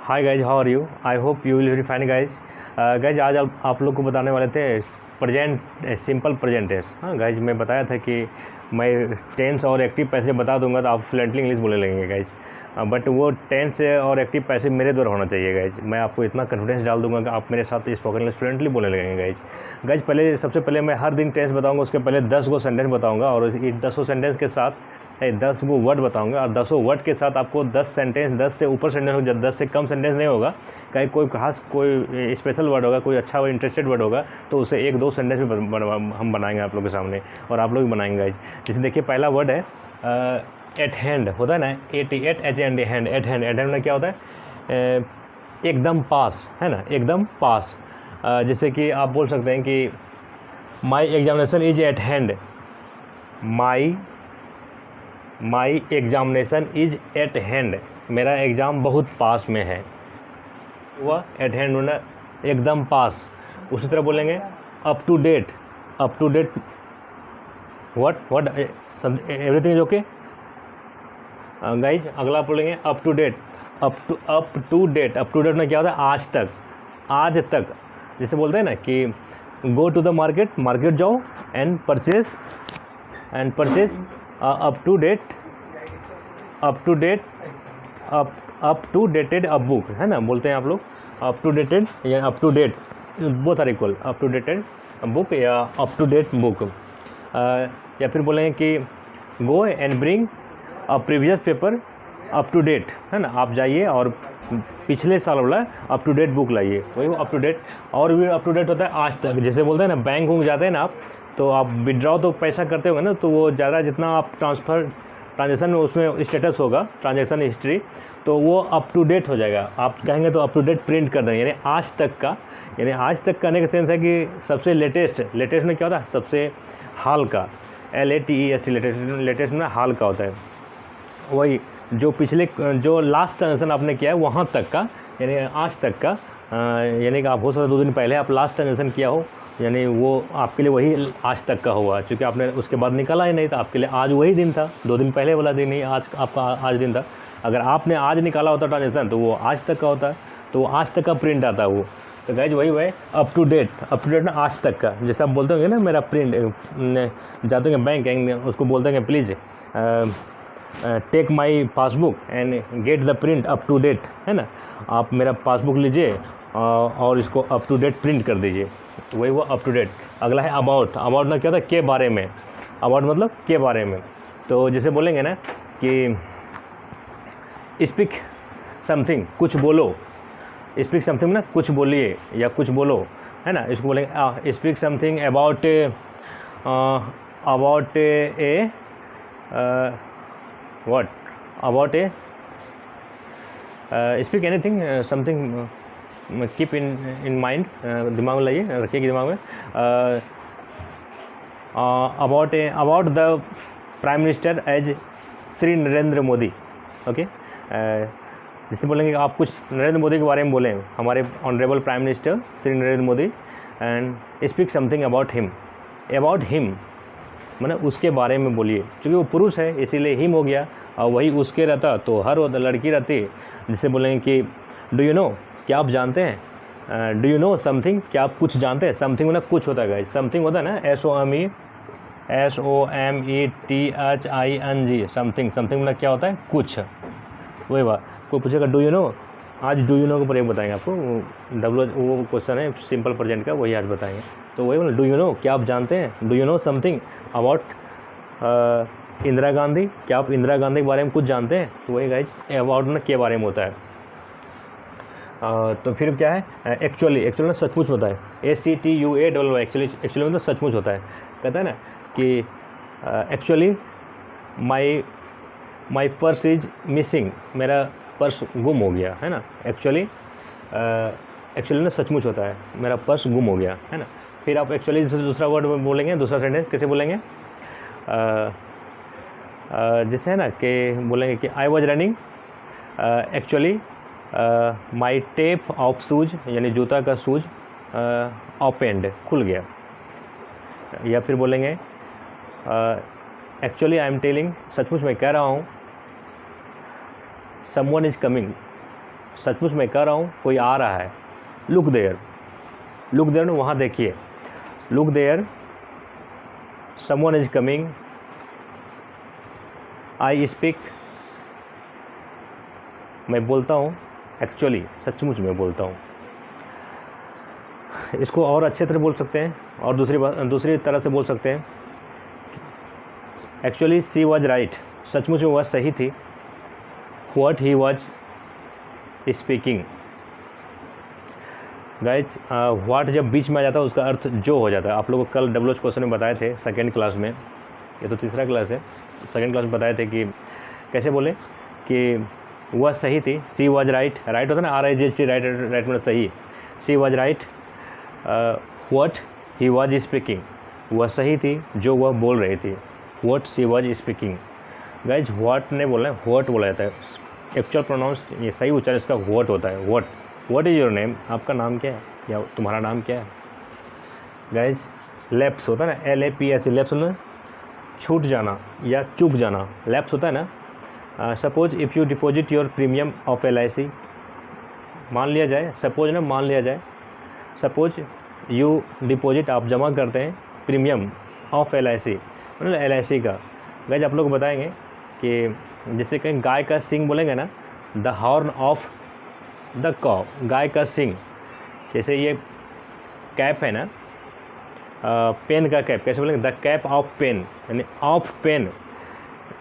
Hi guys, how are you? I hope you will be fine guys. Guys आज आप लोग को बताने वाले थे प्रेजेंट सिंपल प्रेजेंट टेंस। हाँ गाइज, मैं बताया था कि मैं टेंस और एक्टिव पैसिव बता दूंगा तो आप फ्लुएंटली इंग्लिश बोलने लगेंगे गाइज। बट वो टेंस और एक्टिव पैसिव मेरे द्वारा होना चाहिए गाइज। मैं आपको इतना कॉन्फिडेंस डाल दूंगा कि आप मेरे साथ स्पोकन इंग्लिश फ्लुएंटली बोलने लगेंगे गाइज। गाइज पहले सबसे पहले मैं हर दिन टेंस बताऊँगा, उसके पहले 10 गो सेंटेंस बताऊँगा और इस 10 सेंटेंस के साथ 10 गो वर्ड बताऊंगा और 10 वर्ड के साथ आपको 10 सेंटेंस, 10 से ऊपर सेंटेंस हो, 10 से कम सेंटेंस नहीं होगा। कहीं कोई खास कोई स्पेशल वर्ड होगा, कोई अच्छा इंटरेस्टेड वर्ड होगा तो उसे 1-2 सेंटेंस भी हम बनाएंगे आप लोग के सामने और आप लोग भी बनाएंगे गाइज। जैसे देखिए पहला वर्ड है एट हैंड, होता है ना, HAND, हैंड। एट हैंड में क्या होता है? एकदम पास, है ना, एकदम पास। जैसे कि आप बोल सकते हैं कि my examination is eight hand, my examination is eight hand, मेरा एग्ज़ाम बहुत पास में है। हुआ एट हैंड होना एकदम पास। उसी तरह बोलेंगे up to date, what everything is okay guys. अगला बोलेंगे up to date, up to date में क्या होता है? आज तक। जैसे बोलते हैं ना कि गो टू द मार्केट जाओ and purchase up to dated a book, है ना, बोलते हैं आप लोग अप टू डेटेड या up to date, both are equal, up to dated book या अप टू डेट बुक। या फिर बोलेंगे कि go and bring a previous paper up to date, है ना, आप जाइए और पिछले साल वाला अप टू डेट बुक लाइए, वही वो अप टू डेट। और भी अप टू डेट होता है आज तक। जैसे बोलते हैं ना बैंक वूँक जाते हैं ना आप, तो आप विड्रॉ तो पैसा करते होंगे ना, तो वो ज़्यादा जितना आप ट्रांजेक्शन में उसमें स्टेटस होगा, ट्रांजेक्शन हिस्ट्री, तो वो अप टू डेट हो जाएगा। आप कहेंगे तो अप टू डेट प्रिंट कर देंगे, यानी आज तक का। यानी आज तक करने का सेंस है कि सबसे लेटेस्ट में क्या होता है? सबसे हाल का, LATEST, लेटेस्ट में हाल का होता है। वही जो पिछले जो लास्ट ट्रांजेक्शन आपने किया है वहाँ तक का, यानी आज तक का। यानी कि आप हो सकता है 2 दिन पहले आप लास्ट ट्रांजेक्शन किया हो, यानी वो आपके लिए वही आज तक का हुआ, क्योंकि आपने उसके बाद निकाला ही नहीं, तो आपके लिए आज वही दिन था। 2 दिन पहले वाला दिन ही आज आपका आज दिन था। अगर आपने आज निकाला होता ट्रांजेक्शन तो वो आज तक का होता, तो आज तक का प्रिंट आता है वो। तो गाइज वही है अप टू डेट ना आज तक का। जैसे आप बोलते होंगे ना मेरा प्रिंट, जाते होंगे बैंक, उसको बोलते हैं please take my passbook and get the print up to date, है ना, आप मेरा पासबुक लीजिए और इसको अप टू डेट प्रिंट कर दीजिए, तो वही वो अप टू डेट। अगला है अबाउट ना क्या होता है? के बारे में। अबाउट मतलब के बारे में। तो जैसे बोलेंगे ना कि स्पीक समथिंग, कुछ बोलो, स्पीक समथिंग ना कुछ बोलिए या कुछ बोलो, है ना, इसको बोलेंगे speak something about A what about a speak anything something keep in mind, दिमाग में लाइए, रखिए दिमाग में। about the prime minister as Shri Narendra Modi, okay. जिससे बोलेंगे आप कुछ नरेंद्र मोदी के बारे में बोलें, हमारे honourable prime minister Shri Narendra Modi, and speak something about him मतलब उसके बारे में बोलिए। क्योंकि वो पुरुष है इसीलिए हिम हो गया, और वही उसके रहता तो हर लड़की रहती। जिससे बोलेंगे कि डू यू नो, क्या आप जानते हैं? डू यू नो समथिंग, क्या आप कुछ जानते हैं? समथिंग मतलब कुछ होता है गाइस, समथिंग होता है ना SOMETHING, समथिंग मतलब क्या होता है? कुछ। वही बात, कोई पूछेगा डू यू नो, आज डू यू नो का प्रयोग बताएंगे आपको, वो क्वेश्चन है सिंपल प्रेजेंट का, वही आज बताएंगे। तो वही बोला डू यू नो, क्या आप जानते हैं? Do you know something about Indira Gandhi, क्या आप इंदिरा गांधी के बारे में कुछ जानते हैं? तो वही गाइज अबाउट ना के बारे में होता है। तो फिर क्या है? एक्चुअली ना सचमुच होता है, ACTUA, एक्चुअली मतलब सचमुच होता है। कहता है ना कि actually my purse is missing, मेरा पर्स गुम हो गया, है ना। एक्चुअली ना सचमुच होता है, मेरा पर्स गुम हो गया, है ना। फिर आप एक्चुअली जैसे दूसरा वर्ड बोलेंगे, दूसरा सेंटेंस कैसे बोलेंगे? जैसे है ना कि बोलेंगे कि I was running actually my tape of shoes, यानी जूता का शूज ओपेंड, खुल गया। या फिर बोलेंगे एक्चुअली आई एम टेलिंग, सचमुच मैं कह रहा हूँ, समवन इज़ कमिंग, सचमुच मैं कह रहा हूँ, कोई आ रहा है। लुक देयर, लुक देयर वहाँ देखिए, look there, someone is coming, I speak, मैं बोलता हूँ, एक्चुअली सचमुच मैं बोलता हूँ। इसको और अच्छे तरह बोल सकते हैं और दूसरी तरह से बोल सकते हैं, एक्चुअली सी वॉज राइट, सचमुच में वह सही थी, what he was speaking. Guys what जब बीच में आ जाता है उसका अर्थ जो हो जाता है। आप लोगों को कल WH क्वेश्चन में बताए थे सेकेंड क्लास में, ये तो तीसरा क्लास है, सेकेंड क्लास में बताए थे कि कैसे बोले कि वह सही थी, सी वॉज राइट, राइट होता है ना, RIGHT, राइट, राइट मतलब सही, she was right, what he was speaking, वह सही थी जो वह बोल रही थी, what she was speaking. Guys what नहीं बोलना है, व्हाट बोला जाता है, एक्चुअल प्रोनाउंस ये सही उच्चारण इसका व्हाट होता है, what. What is your name, आपका नाम क्या है या तुम्हारा नाम क्या है। गाइज लैप्स होता है ना, LAPS, लैप्स होना छूट जाना या चूक जाना, लैप्स होता है ना। Suppose if you deposit your premium of LIC, मान लिया जाए, सपोज ना, मान लिया जाए, सपोज यू डिपॉजिट, आप जमा करते हैं प्रीमियम ऑफ LIC, मतलब LIC का। गाइज आप लोग बताएंगे कि जैसे कहीं गाय का सिंग बोलेंगे ना, द हॉर्न ऑफ द कॉ, गाय का सिंग। जैसे ये कैप है ना, पेन का कैप, कैसे बोलेंगे, द कैप ऑफ पेन, यानी ऑफ पेन,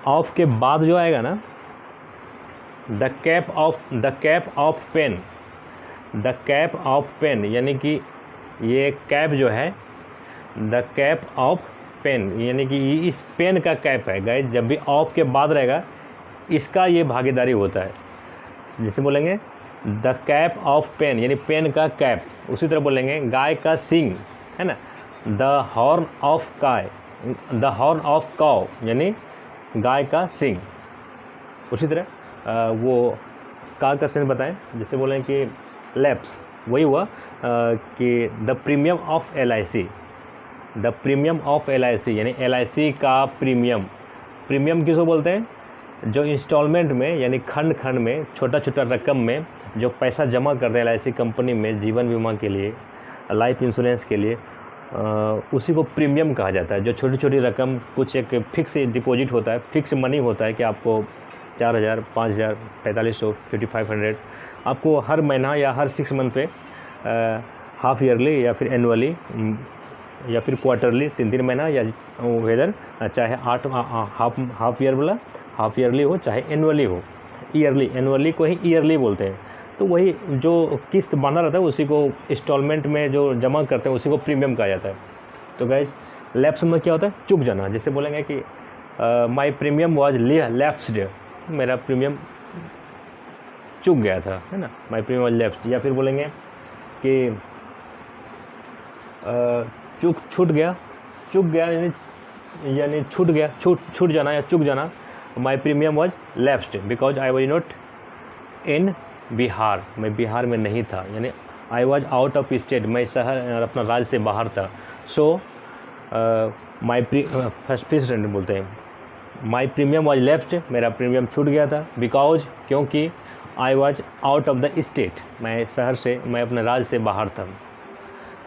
ऑफ के बाद जो आएगा ना, the cap of pen, the cap of pen, यानी कि ये कैप जो है, द कैप ऑफ पेन, यानी कि इस पेन का कैप है। गाइस जब भी ऑफ के बाद रहेगा इसका ये भागीदारी होता है। जिसे बोलेंगे द कैप ऑफ पेन, यानी पेन का कैप। उसी तरह बोलेंगे गाय का सिंग, है ना, द हॉर्न ऑफ काय, द हॉर्न ऑफ काउ, यानी गाय का सिंग। उसी तरह वो का सेंस बताएं, जैसे बोलें कि लैप्स, वही हुआ कि the premium of LIC, the premium of LIC, यानी LIC का प्रीमियम। प्रीमियम किसको बोलते हैं, जो इंस्टॉलमेंट में यानी खंड खंड में छोटा छोटा रकम में जो पैसा जमा करते हैं LIC कंपनी में जीवन बीमा के लिए, लाइफ इंश्योरेंस के लिए, उसी को प्रीमियम कहा जाता है। जो छोटी छोटी रकम, कुछ एक फिक्स डिपॉजिट होता है, फिक्स मनी होता है कि आपको 4000, 5000, 4500, 5500 आपको हर महीना या हर 6 मंथ पे हाफ ईयरली या फिर एनुअली या फिर क्वार्टरली, 3 महीना या वेदर, चाहे 8 हाफ ईयर वाला हाफ ईयरली हो, चाहे एनुअली हो, ईयरली, एनुअली को ही ईयरली बोलते हैं। तो वही जो किस्त बांधा रहता है उसी को इंस्टॉलमेंट में जो जमा करते हैं उसी को प्रीमियम कहा जाता है। तो गाइस लैप्स में क्या होता है, चूक जाना। जैसे बोलेंगे कि माई प्रीमियम वॉज लैप्स्ड, मेरा प्रीमियम चूक गया था, है ना, माई प्रीमियम वॉज लैप्स्ड। या फिर बोलेंगे कि छूट गया, चूक गया यानी छूट गया, छूट जाना या चूक जाना। My premium was lapsed because I was not in Bihar, मैं बिहार में नहीं था, यानी I was out of state, मैं शहर अपना राज्य से बाहर था। सो माई फर्स्ट सेंटेंस बोलते हैं, माई प्रीमियम वॉज लैप्स्ड, मेरा प्रीमियम छूट गया था, बिकॉज क्योंकि आई was out of the state, मैं शहर से, मैं अपने राज्य से बाहर था।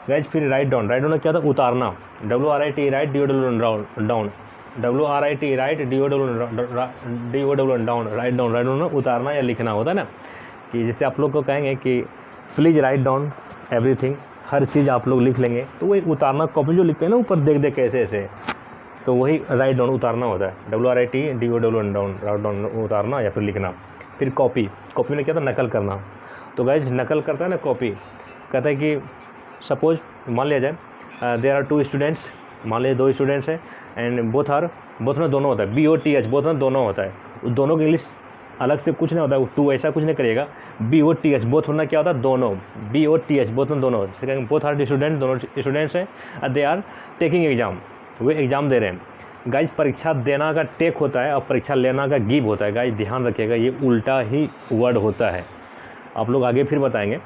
गाइज फिर राइट डाउन, राइट डाउन क्या था, उतारना, WRIT right, DOWN down, WRIT right, DOWN down, write down, write down उतारना या लिखना होता है ना। कि जैसे आप लोग को कहेंगे कि प्लीज़ राइट डाउन एवरीथिंग, हर चीज़ आप लोग लिख लेंगे, तो वही उतारना, कॉपी जो लिखते हैं ना ऊपर देख देख कैसे ऐसे, तो वही राइट डाउन उतारना होता है। WRIT DOWN down, write down उतारना या फिर लिखना। फिर कॉपी, कॉपी में क्या था, नकल करना। तो गाइज नकल करता है ना कॉपी, कहता है कि सपोज मान लिया जाए देयर आर 2 स्टूडेंट्स, मान लीजिए 2 स्टूडेंट्स हैं, एंड बोथ में दोनों होता है, BOTH बोथ में दोनों होता है। दोनों की इंग्लिश अलग से कुछ नहीं होता है, 2 ऐसा कुछ नहीं करिएगा। BOTH बोथ होना क्या होता है, दोनों, BOTH बोथ में दोनों, जैसे कहेंगे बोथ आर स्टूडेंट, दोनों स्टूडेंट्स हैं, दे आर टेकिंग एग्जाम, वे एग्ज़ाम दे रहे हैं। गाइज परीक्षा देना का टेक होता है और परीक्षा लेना का गिव होता है। गाइज ध्यान रखिएगा, ये उल्टा ही वर्ड होता है, आप लोग आगे फिर बताएंगे।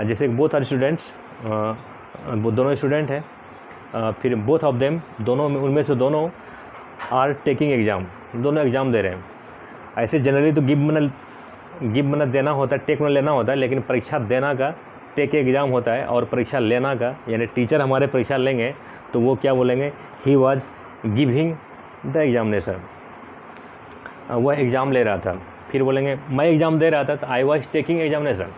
जैसे बोथ आर स्टूडेंट्स, दोनों स्टूडेंट हैं, फिर बोथ ऑफ देम, दोनों में, उनमें से दोनों, आर टेकिंग एग्ज़ाम, दोनों एग्ज़ाम दे रहे हैं। ऐसे जनरली तो गिव मैंने गिव मतलब देना होता है, टेक मतलब लेना होता है, लेकिन परीक्षा देना का टेक एग्ज़ाम होता है और परीक्षा लेना का, यानी टीचर हमारे परीक्षा लेंगे तो वो क्या बोलेंगे, he was giving the examination, वह एग्ज़ाम ले रहा था। फिर बोलेंगे मैं एग्ज़ाम दे रहा था तो I was taking examination,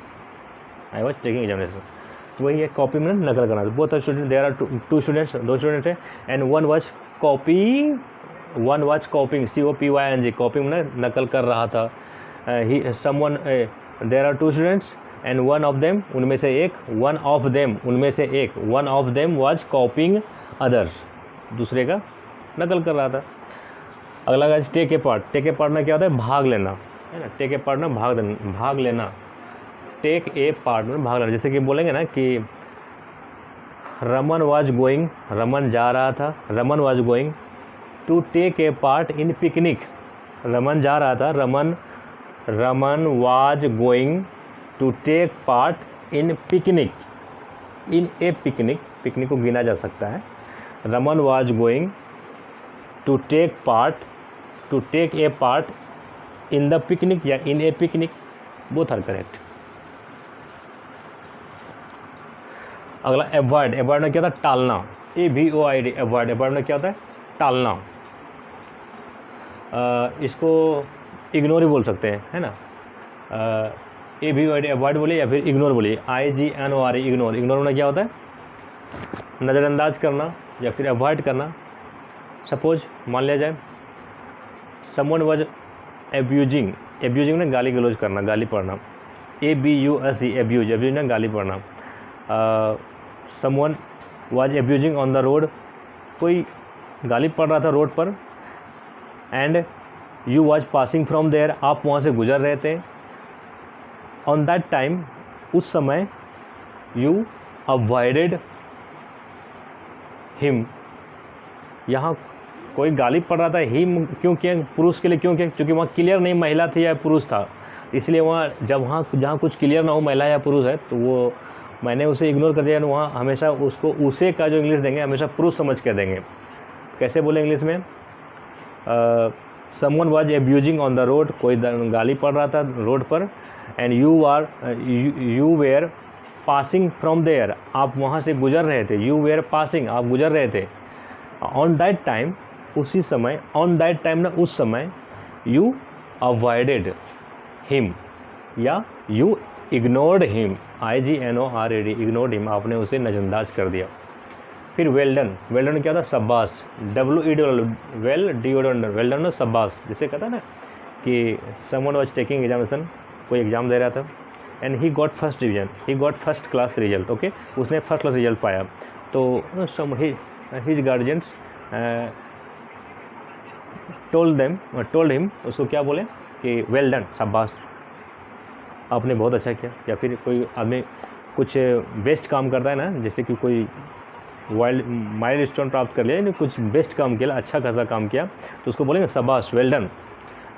I was taking examination. तो वही है कॉपी में नकल करना। Both student, there are two students, 2 student है, and one was copying, COPYNG, copying में नकल कर रहा था। He someone, there are 2 students and one of them, उनमें से एक, वन ऑफ देम, उनमें से एक, one of them was copying others, दूसरे का नकल कर रहा था। अगला guys take a part, take a part में क्या होता है, भाग लेना, है ना। टेक ए पार्ट में भाग लेना, टेक ए पार्ट में भाग लेना। जैसे कि बोलेंगे ना कि रमन वाज गोइंग, रमन जा रहा था, Raman was going to take a part in picnic, Raman जा रहा था, Raman was going to take part in picnic, in a picnic, picnic को गिना जा सकता है। Raman was going to take a part in the picnic या in a picnic, both are correct. अगला एवॉइड, एवॉइड में क्या होता है, टालना, AVOID, एवॉइड, एवॉइड में क्या होता है, टालना। इसको इग्नोर ही बोल सकते हैं, है ना। AVOID, एवॉइड बोलिए या फिर इग्नोर बोलिए, IGNOR, इग्नोर। इग्नोर में क्या होता है, नज़रअंदाज करना या फिर अवॉइड करना। सपोज मान लिया जाए समवन वाज एब्यूजिंग, एब्यूजिंग ने गाली गलौज करना, गाली पढ़ना, ABUSE, एब्यूज, एब्यूज ने गाली पढ़ना। Someone was abusing on the road, कोई गाली पढ़ रहा था रोड पर, and you was passing from there, आप वहाँ से गुजर रहे थे। ऑन दैट टाइम, उस समय, यू अवॉइडेड हिम, यहाँ कोई गाली पढ़ रहा था, हिम क्यों किया, पुरुष के लिए क्यों किया, क्योंकि वहाँ क्लियर नहीं महिला थी या पुरुष था, इसलिए वहाँ जहाँ कुछ क्लियर ना हो महिला या पुरुष है तो वो मैंने उसे इग्नोर कर दिया। वहाँ हमेशा उसको उसे का जो इंग्लिश देंगे हमेशा पुरुष समझ के देंगे। कैसे बोले इंग्लिश में, someone was abusing on the road, कोई गाली पढ़ रहा था रोड पर, and you were passing from there, आप वहाँ से गुजर रहे थे, यू वेयर पासिंग, आप गुजर रहे थे। ऑन दैट टाइम, उसी समय, ऑन दैट टाइम ना उस समय, यू अवॉइडेड हिम या you ignored him, IGNORAD, ignored him, आपने उसे नज़रअंदाज कर दिया। फिर वेल डन, वेल डन क्या था, शाबाश, WED, well DON, well done, शाबाश। जैसे कहता ना कि समवन वाज टेकिंग एग्जामिनेशन, कोई एग्ज़ाम दे रहा था, and he got first division, he got first class result, okay, उसने फर्स्ट क्लास रिजल्ट पाया। तो सम हिज गार्जियंस टोल्ड हिम, उसको क्या बोले कि वेल डन, शाबाश, आपने बहुत अच्छा किया। या फिर कोई आदमी कुछ बेस्ट काम करता है ना, जैसे कि कोई माइल स्टोन प्राप्त कर लिया, यानी कुछ बेस्ट काम किया, अच्छा खासा काम किया, तो उसको बोलेंगे शाबाश, वेल डन।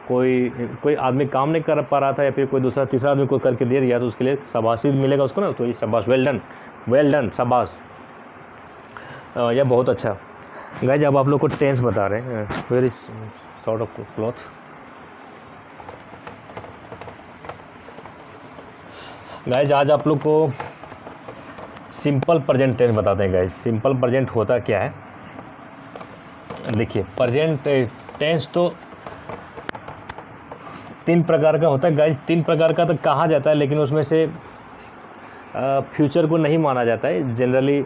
कोई आदमी काम नहीं कर पा रहा था या फिर कोई दूसरा तीसरा आदमी को करके दे दिया तो उसके लिए शाबाशी मिलेगा उसको ना, तो ये शाबाश, वेल डन, शाबाश, यह बहुत अच्छा। गाइस अब आप लोग को टेंस बता रहे हैं, very short of cloth. Guys आज आप लोग को सिंपल प्रेजेंट टेंस बताते हैं। गाइस सिंपल प्रेजेंट होता क्या है, देखिए प्रेजेंट टेंस तो 3 प्रकार का होता है। गाइस 3 प्रकार का तो कहा जाता है, लेकिन उसमें से फ्यूचर को नहीं माना जाता है। जनरली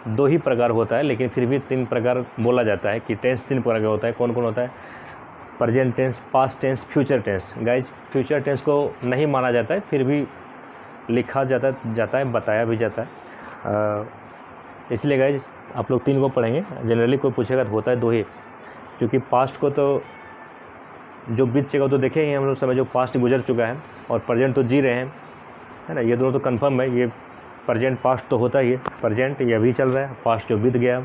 2 ही प्रकार होता है, लेकिन फिर भी 3 प्रकार बोला जाता है कि टेंस 3 प्रकार का होता है। कौन कौन होता है, present tense, past tense, future tense. Guys future tense को नहीं माना जाता है, फिर भी लिखा जाता है, बताया भी जाता है। इसलिए गाइस आप लोग 3 को पढ़ेंगे। जनरली कोई पूछेगा तो होता है 2 ही, क्योंकि पास्ट को तो जो बीत चुका तो देखे ही हम लोग समय, जो पास्ट गुजर चुका है, और प्रेजेंट तो जी रहे हैं, है ना, ये दोनों तो कंफर्म है। ये प्रेजेंट पास्ट तो होता ही है, प्रेजेंट ये अभी चल रहा है, पास्ट जो बीत गया।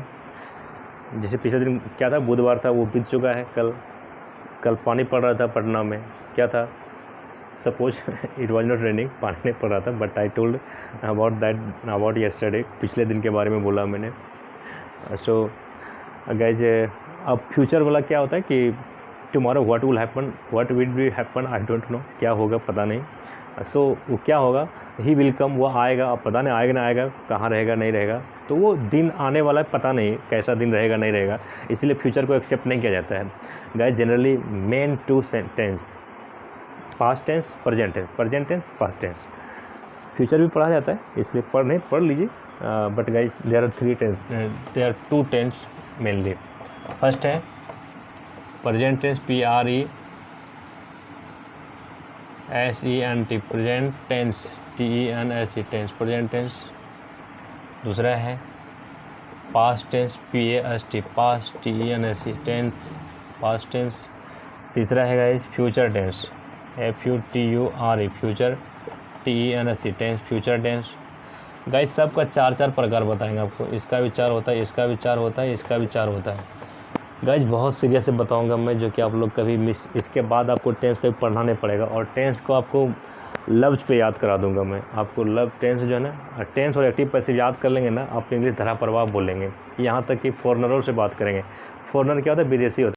जैसे पिछले दिन क्या था, बुधवार था, वो बीत चुका है। कल पानी पड़ रहा था पटना में, क्या था, suppose it was not raining, पानी नहीं पड़ रहा था, but I told about yesterday, पिछले दिन के बारे में बोला मैंने। सो गाइज अब फ्यूचर वाला क्या होता है कि tomorrow what will happen, what will be happen, I don't know, क्या होगा पता नहीं। सो वो क्या होगा, ही विल कम, वो आएगा, अब पता नहीं आएगा ना आएगा, कहाँ रहेगा नहीं रहेगा, तो वो दिन आने वाला है, पता नहीं कैसा दिन रहेगा नहीं रहेगा, इसलिए फ्यूचर को एक्सेप्ट नहीं किया जाता है। Guys generally main two tense, past tense, present tense, past tense, future भी पढ़ा जाता है, इसलिए पढ़ लीजिए। But guys there are two tense mainly. First है present tense, PRESENT, present tense, TENSE, tense, present tense. दूसरा है past tense, PAST, past, TENSE, tense, past tense. तीसरा है guys future tense, FUTURE, future, TENSE, tense, future tense. Guys सबका चार प्रकार बताएंगे आपको, इसका भी 4 होता है, इसका भी 4 होता है, इसका भी 4 होता है। गाइस बहुत सीरियस से बताऊंगा मैं, जो कि आप लोग कभी मिस, इसके बाद आपको टेंस कभी पढ़ना नहीं पड़ेगा, और टेंस को आपको लफ्ज पे याद करा दूंगा मैं आपको। टेंस जो है ना, टेंस और एक्टिव पैसिव याद कर लेंगे ना, आप इंग्लिश धरा प्रभाव बोलेंगे। यहाँ तक कि फॉरेनरों से बात करेंगे, फॉरेनर क्या होता है, विदेशी होता है।